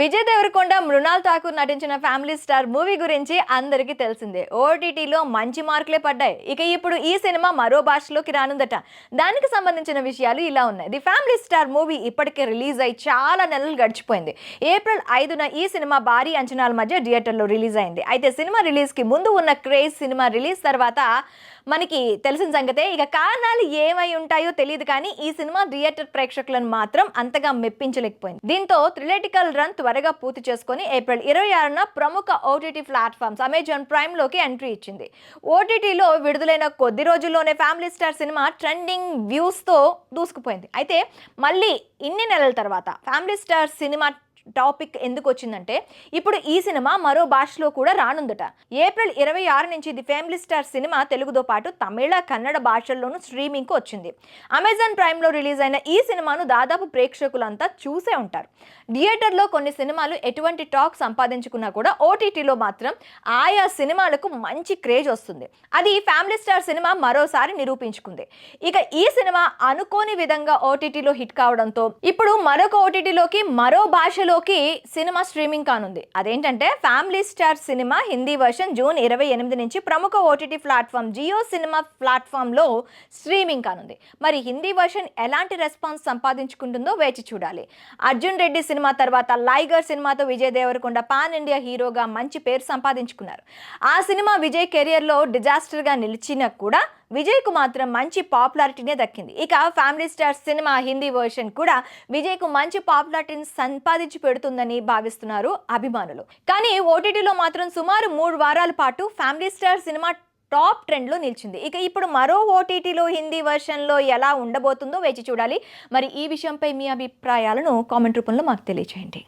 విజయ్ దేవరకొండ, మృణాల్ ఠాకూర్ నటించిన family star movie గురించి అందరికీ తెలిసిందే. ఓటీటీలో మంచి మార్కులే పడ్డాయి. ఇక ఇప్పుడు ఈ సినిమా మరో భాషలోకి రానుందట. దానికి సంబంధించిన విషయాలు ఇలా ఉన్నాయి. ది ఫ్యామిలీ స్టార్ మూవీ ఇప్పటికే రిలీజ్ అయి చాలా నెలలు గడిచిపోయింది. ఏప్రిల్ 5న ఈ సినిమా భారీ అంచనాల మధ్య థియేటర్లో రిలీజ్ అయింది. అయితే సినిమా రిలీజ్కి ముందు ఉన్న క్రేజ్ సినిమా రిలీజ్ తర్వాత మనకి తెలిసిన సంగతే. ఇక కారణాలు ఏమై ఉంటాయో తెలియదు, కానీ ఈ సినిమా థియేటర్ ప్రేక్షకులను మాత్రం అంతగా మెప్పించలేకపోయింది. దీంతో థ్రిల్లెటికల్ రన్ త్వరగా పూర్తి చేసుకుని ఏప్రిల్ 26న ప్రముఖ ఓటీటీ ప్లాట్ఫామ్స్ అమెజాన్ ప్రైమ్ లోకి ఎంట్రీ ఇచ్చింది. ఓటీటీలో విడుదలైన కొద్ది రోజుల్లోనే family star cinema trending views తో దూసుకుపోయింది. అయితే మళ్ళీ ఇన్ని నెలల తర్వాత ఫ్యామిలీ స్టార్ సినిమా టాపిక్ ఎందుకు వచ్చిందంటే, ఇప్పుడు ఈ సినిమా మరో భాషలో కూడా రానుందట. ఏప్రిల్ 26 నుంచి ది ఫ్యామిలీ స్టార్ సినిమా తెలుగుతో పాటు తమిళ, కన్నడ భాషల్లోనూ స్ట్రీమింగ్కి వచ్చింది. అమెజాన్ ప్రైమ్లో రిలీజ్ అయిన ఈ సినిమాను దాదాపు ప్రేక్షకులంతా చూసే ఉంటారు. థియేటర్లో కొన్ని సినిమాలు ఎటువంటి టాక్ సంపాదించుకున్నా కూడా ఓటీటీలో మాత్రం ఆయా సినిమాలకు మంచి క్రేజ్ వస్తుంది. అది ఫ్యామిలీ స్టార్ సినిమా మరోసారి నిరూపించుకుంది. ఇక ఈ సినిమా అనుకోని విధంగా ఓటీటీలో హిట్ కావడంతో ఇప్పుడు మరొక ఓటీటీలోకి మరో భాషలో సినిమా స్ట్రీమింగ్ కానుంది. అదేంటంటే family star cinema Hindi version June 28 నుంచి ప్రముఖ OTT platform Jio cinema platform లో స్ట్రీమింగ్ కానుంది. మరి హిందీ వర్షన్ ఎలాంటి రెస్పాన్స్ సంపాదించుకుంటుందో వేచి చూడాలి. అర్జున్ రెడ్డి సినిమా తర్వాత లైగర్ సినిమాతో విజయ్ దేవరకొండ పాన్ ఇండియా హీరోగా మంచి పేరు సంపాదించుకున్నారు. ఆ సినిమా విజయ్ కెరియర్ లో డిజాస్టర్ గా నిలిచినా కూడా విజయ్ కు మాత్రం మంచి పాపులారిటీనే దక్కింది. ఇక family star cinema Hindi version కూడా విజయ్ కు మంచి పాపులారిటీని సంపాదించి పెడుతుందని భావిస్తున్నారు అభిమానులు. కానీ ఓటీటీలో మాత్రం సుమారు 3 వారాల పాటు ఫ్యామిలీ స్టార్ సినిమా టాప్ ట్రెండ్లో నిలిచింది. ఇక ఇప్పుడు మరో ఓటీటీలో హిందీ వర్షన్లో ఎలా ఉండబోతుందో వేచి చూడాలి. మరి ఈ విషయంపై మీ అభిప్రాయాలను కామెంట్ రూపంలో మాకు తెలియజేయండి.